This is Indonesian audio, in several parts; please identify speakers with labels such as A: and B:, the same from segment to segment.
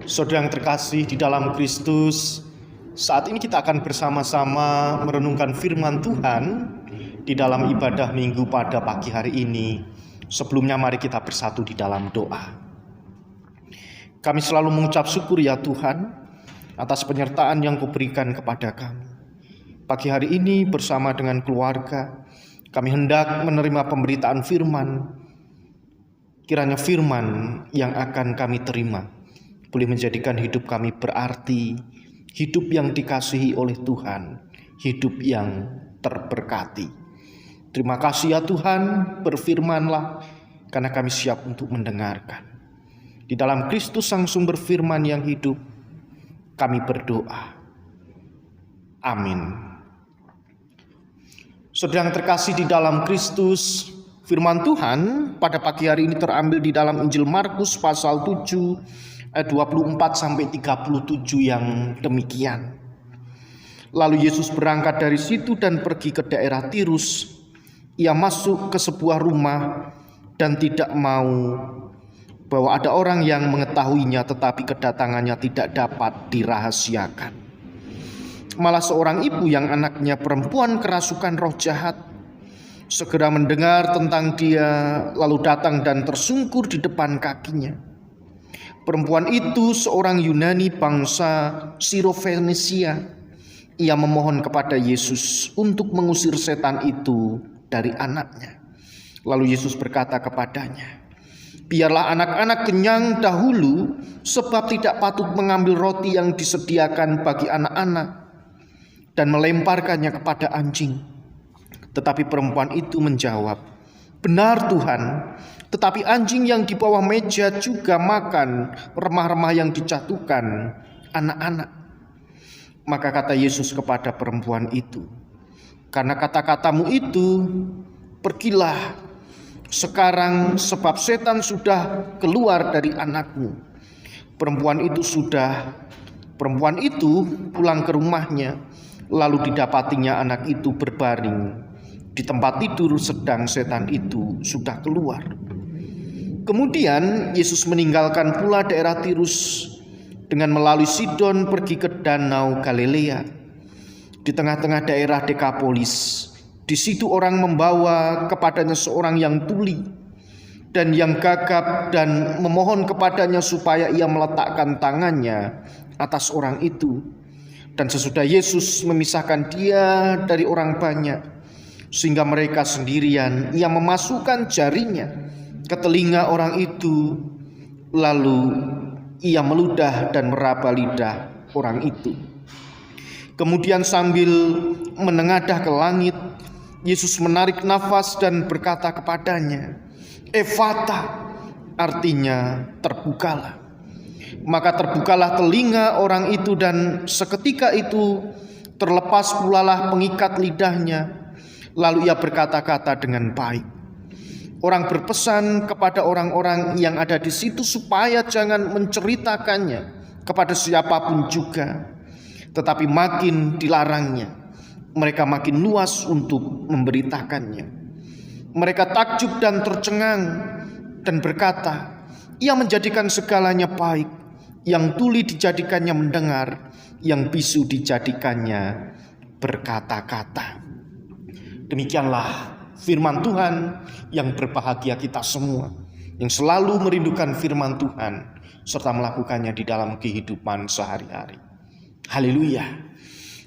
A: Saudara yang terkasih di dalam Kristus, saat ini kita akan bersama-sama merenungkan firman Tuhan di dalam ibadah minggu pada pagi hari ini. Sebelumnya mari kita bersatu di dalam doa. Kami selalu mengucap syukur ya Tuhan atas penyertaan yang Kau berikan kepada kami. Pagi hari ini bersama dengan keluarga, kami hendak menerima pemberitaan firman. Kiranya firman yang akan kami terima boleh menjadikan hidup kami berarti, hidup yang dikasihi oleh Tuhan, hidup yang terberkati. Terima kasih ya Tuhan, berfirmanlah karena kami siap untuk mendengarkan. Di dalam Kristus Sang Sumber firman yang hidup, kami berdoa. Amin. Saudara yang terkasih di dalam Kristus, firman Tuhan pada pagi hari ini terambil di dalam Injil Markus pasal 7 ayat 24 sampai 37 yang demikian. Lalu Yesus berangkat dari situ dan pergi ke daerah Tirus. Ia masuk ke sebuah rumah dan tidak mau bahwa ada orang yang mengetahuinya, tetapi kedatangannya tidak dapat dirahasiakan. Malah seorang ibu yang anaknya perempuan kerasukan roh jahat segera mendengar tentang dia, lalu datang dan tersungkur di depan kakinya. Perempuan itu seorang Yunani bangsa Sirofenisia. Ia memohon kepada Yesus untuk mengusir setan itu dari anaknya. Lalu Yesus berkata kepadanya, "Biarlah anak-anak kenyang dahulu, sebab tidak patut mengambil roti yang disediakan bagi anak-anak dan melemparkannya kepada anjing." Tetapi perempuan itu menjawab, "Benar Tuhan, tetapi anjing yang di bawah meja juga makan remah-remah yang dijatuhkan anak-anak." Maka kata Yesus kepada perempuan itu, "Karena kata-katamu itu, pergilah sekarang, sebab setan sudah keluar dari anakmu." Perempuan itu pulang ke rumahnya, lalu didapatinya anak itu berbaring di tempat tidur, sedang setan itu sudah keluar. Kemudian Yesus meninggalkan pula daerah Tirus dengan melalui Sidon pergi ke Danau Galilea. Di tengah-tengah daerah Dekapolis, di situ orang membawa kepadanya seorang yang tuli dan yang gagap dan memohon kepadanya supaya ia meletakkan tangannya atas orang itu. Dan sesudah Yesus memisahkan dia dari orang banyak, sehingga mereka sendirian, ia memasukkan jarinya ke telinga orang itu, lalu ia meludah dan meraba lidah orang itu. Kemudian sambil menengadah ke langit, Yesus menarik nafas dan berkata kepadanya, "Efata," artinya terbukalah. Maka terbukalah telinga orang itu, dan seketika itu terlepas pulalah pengikat lidahnya. Lalu ia berkata-kata dengan baik. Orang berpesan kepada orang-orang yang ada di situ supaya jangan menceritakannya kepada siapapun juga, tetapi makin dilarangnya. Mereka makin luas untuk memberitakannya. Mereka takjub dan tercengang dan berkata, "Ia menjadikan segalanya baik. Yang tuli dijadikannya mendengar, yang bisu dijadikannya berkata-kata." Demikianlah firman Tuhan. Yang berbahagia kita semua yang selalu merindukan firman Tuhan serta melakukannya di dalam kehidupan sehari-hari. Haleluya.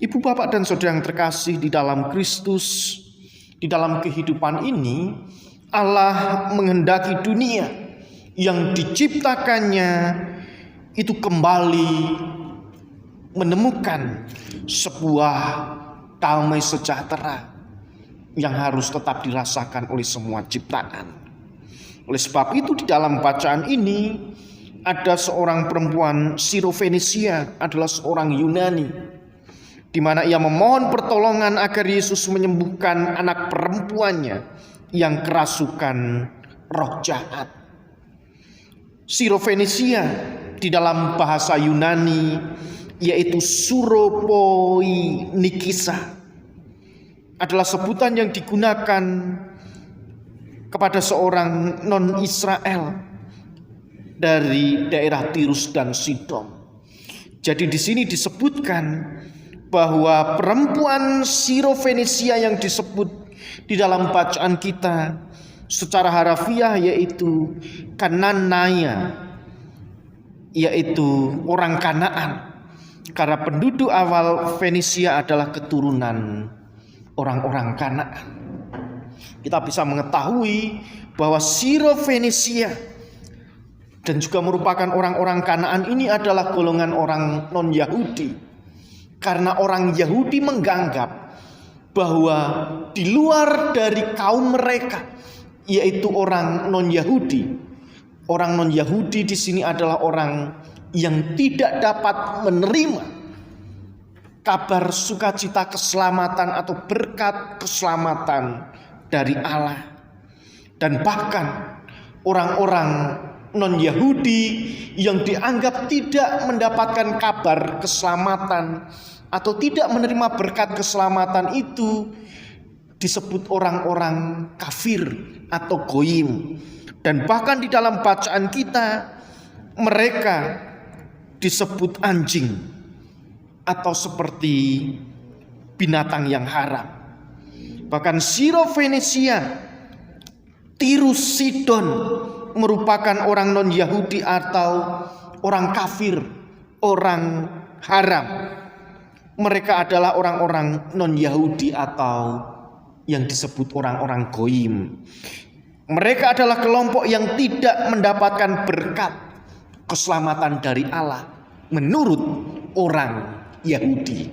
A: Ibu, bapak dan saudara yang terkasih di dalam Kristus, di dalam kehidupan ini Allah menghendaki dunia yang diciptakannya itu kembali menemukan sebuah damai sejahtera yang harus tetap dirasakan oleh semua ciptaan. Oleh sebab itu di dalam bacaan ini ada seorang perempuan Sirofenisia, adalah seorang Yunani, di mana ia memohon pertolongan agar Yesus menyembuhkan anak perempuannya yang kerasukan roh jahat. Sirofenisia di dalam bahasa Yunani yaitu Suropoinikisa, adalah sebutan yang digunakan kepada seorang non-Israel dari daerah Tirus dan Sidon. Jadi di sini disebutkan bahwa perempuan Sirofenisia yang disebut di dalam bacaan kita secara harafiah yaitu Kananaya, yaitu orang Kanaan. Karena penduduk awal Fenisia adalah keturunan orang-orang Kanaan. Kita bisa mengetahui bahwa Sirofenisia dan juga merupakan orang-orang Kanaan ini adalah golongan orang non-Yahudi. Karena orang Yahudi menganggap bahwa di luar dari kaum mereka, yaitu orang non-Yahudi. Orang non-Yahudi di sini adalah orang yang tidak dapat menerima kabar sukacita keselamatan atau berkat keselamatan dari Allah. Dan bahkan orang-orang non-Yahudi yang dianggap tidak mendapatkan kabar keselamatan atau tidak menerima berkat keselamatan itu disebut orang-orang kafir atau goyim. Dan bahkan di dalam bacaan kita mereka disebut anjing atau seperti binatang yang haram. Bahkan Sirofenisia, Tirus, Sidon merupakan orang non-Yahudi atau orang kafir, orang haram. Mereka adalah orang-orang non-Yahudi atau yang disebut orang-orang goyim. Mereka adalah kelompok yang tidak mendapatkan berkat keselamatan dari Allah menurut orang Yahudi.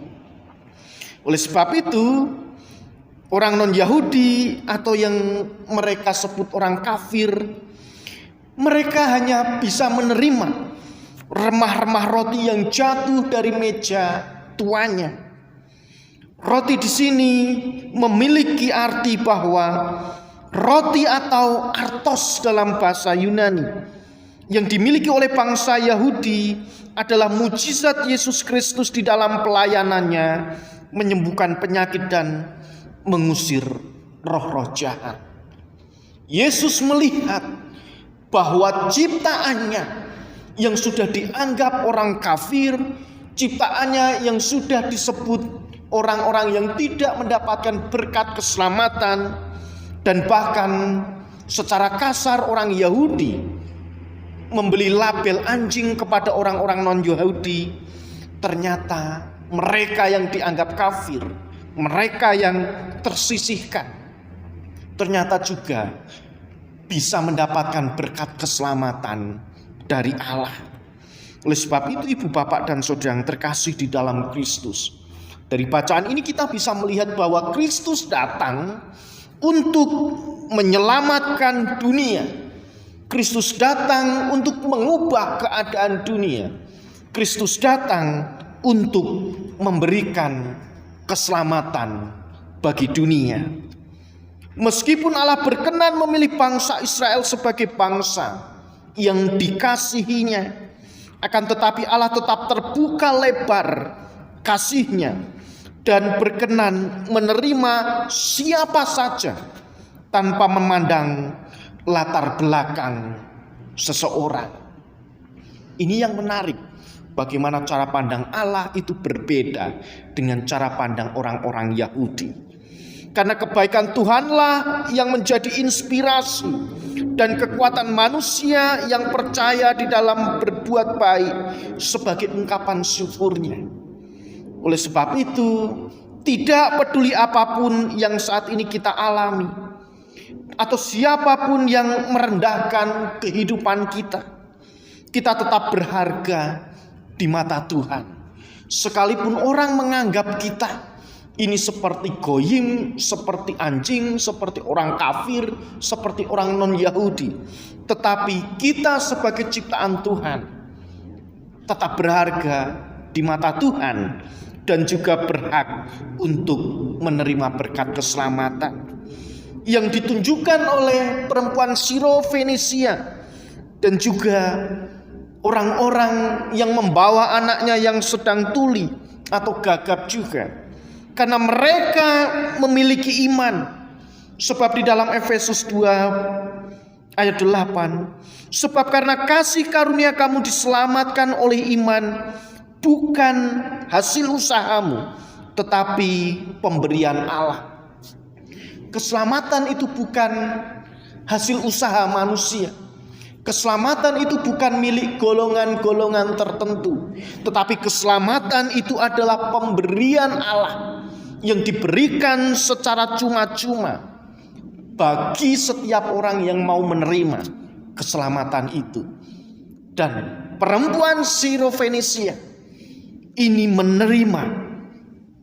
A: Oleh sebab itu, orang non-Yahudi atau yang mereka sebut orang kafir, mereka hanya bisa menerima remah-remah roti yang jatuh dari meja tuannya. Roti di sini memiliki arti bahwa roti atau artos dalam bahasa Yunani yang dimiliki oleh bangsa Yahudi adalah mujizat Yesus Kristus di dalam pelayanannya menyembuhkan penyakit dan mengusir roh-roh jahat. Yesus melihat bahwa ciptaannya yang sudah dianggap orang kafir, ciptaannya yang sudah disebut orang-orang yang tidak mendapatkan berkat keselamatan, dan bahkan secara kasar orang Yahudi membeli label anjing kepada orang-orang non-Yahudi. Ternyata mereka yang dianggap kafir, mereka yang tersisihkan, ternyata juga bisa mendapatkan berkat keselamatan dari Allah. Oleh sebab itu ibu bapak dan saudara yang terkasih di dalam Kristus, dari bacaan ini kita bisa melihat bahwa Kristus datang untuk menyelamatkan dunia. Kristus datang untuk mengubah keadaan dunia. Kristus datang untuk memberikan keselamatan bagi dunia. Meskipun Allah berkenan memilih bangsa Israel sebagai bangsa yang dikasihinya, akan tetapi Allah tetap terbuka lebar kasih-Nya dan berkenan menerima siapa saja tanpa memandang latar belakang seseorang. Ini yang menarik, bagaimana cara pandang Allah itu berbeda dengan cara pandang orang-orang Yahudi. Karena kebaikan Tuhanlah yang menjadi inspirasi dan kekuatan manusia yang percaya di dalam berbuat baik sebagai ungkapan syukurnya. Oleh sebab itu, tidak peduli apapun yang saat ini kita alami, atau siapapun yang merendahkan kehidupan kita, kita tetap berharga di mata Tuhan. Sekalipun orang menganggap kita ini seperti goyim, seperti anjing, seperti orang kafir, seperti orang non-Yahudi, tetapi kita sebagai ciptaan Tuhan tetap berharga di mata Tuhan dan juga berhak untuk menerima berkat keselamatan yang ditunjukkan oleh perempuan Sirofenisia dan juga orang-orang yang membawa anaknya yang sedang tuli atau gagap juga, karena mereka memiliki iman. Sebab di dalam Efesus 2 Ayat 8. Sebab karena kasih karunia kamu diselamatkan oleh iman, bukan hasil usahamu, tetapi pemberian Allah. Keselamatan itu bukan hasil usaha manusia. Keselamatan itu bukan milik golongan-golongan tertentu, tetapi keselamatan itu adalah pemberian Allah yang diberikan secara cuma-cuma bagi setiap orang yang mau menerima keselamatan itu. Dan perempuan Sirofenisia ini menerima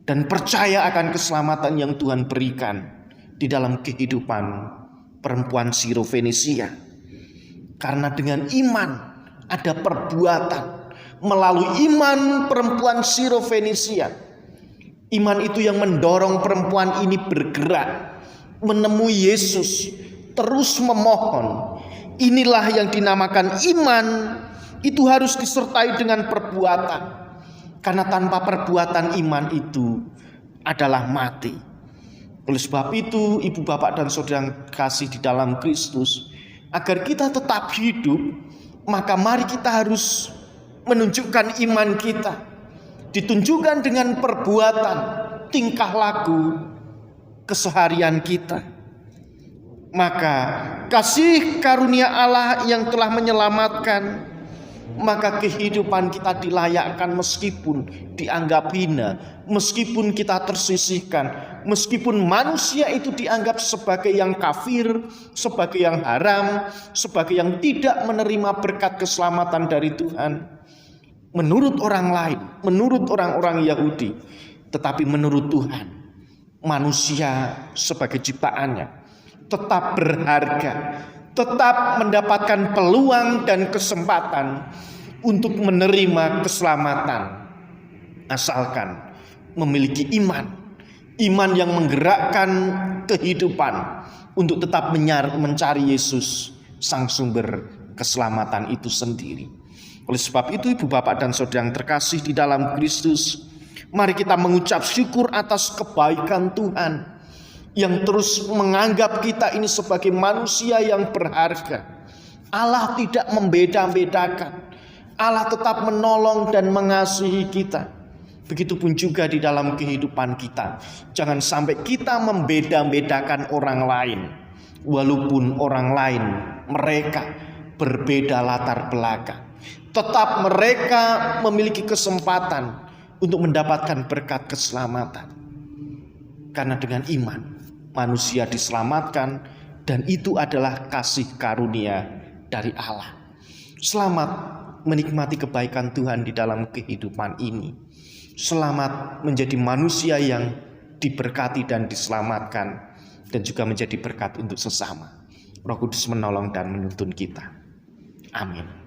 A: dan percaya akan keselamatan yang Tuhan berikan di dalam kehidupan perempuan Sirofenisia. Karena dengan iman ada perbuatan. Melalui iman perempuan Sirofenisia, iman itu yang mendorong perempuan ini bergerak menemui Yesus, terus memohon. Inilah yang dinamakan iman. Itu harus disertai dengan perbuatan, karena tanpa perbuatan iman itu adalah mati. Oleh sebab itu, ibu bapak dan saudara yang kasih di dalam Kristus, agar kita tetap hidup, maka mari kita harus menunjukkan iman kita, ditunjukkan dengan perbuatan, tingkah laku, keseharian kita. Maka kasih karunia Allah yang telah menyelamatkan, maka kehidupan kita dilayakkan meskipun dianggap hina, meskipun kita tersisihkan, meskipun manusia itu dianggap sebagai yang kafir, sebagai yang haram, sebagai yang tidak menerima berkat keselamatan dari Tuhan. Menurut orang lain, menurut orang-orang Yahudi, tetapi menurut Tuhan, manusia sebagai ciptaannya tetap berharga, tetap mendapatkan peluang dan kesempatan untuk menerima keselamatan, asalkan memiliki iman yang menggerakkan kehidupan untuk tetap mencari Yesus, sang sumber keselamatan itu sendiri. Oleh sebab itu, ibu bapak dan saudara yang terkasih di dalam Kristus, mari kita mengucap syukur atas kebaikan Tuhan yang terus menganggap kita ini sebagai manusia yang berharga. Allah tidak membeda-bedakan. Allah tetap menolong dan mengasihi kita. Begitupun juga di dalam kehidupan kita. Jangan sampai kita membeda-bedakan orang lain, walaupun orang lain mereka berbeda latar belakang. Tetap mereka memiliki kesempatan untuk mendapatkan berkat keselamatan. Karena dengan iman manusia diselamatkan, dan itu adalah kasih karunia dari Allah. Selamat menikmati kebaikan Tuhan di dalam kehidupan ini. Selamat menjadi manusia yang diberkati dan diselamatkan, dan juga menjadi berkat untuk sesama. Roh Kudus menolong dan menuntun kita. Amin.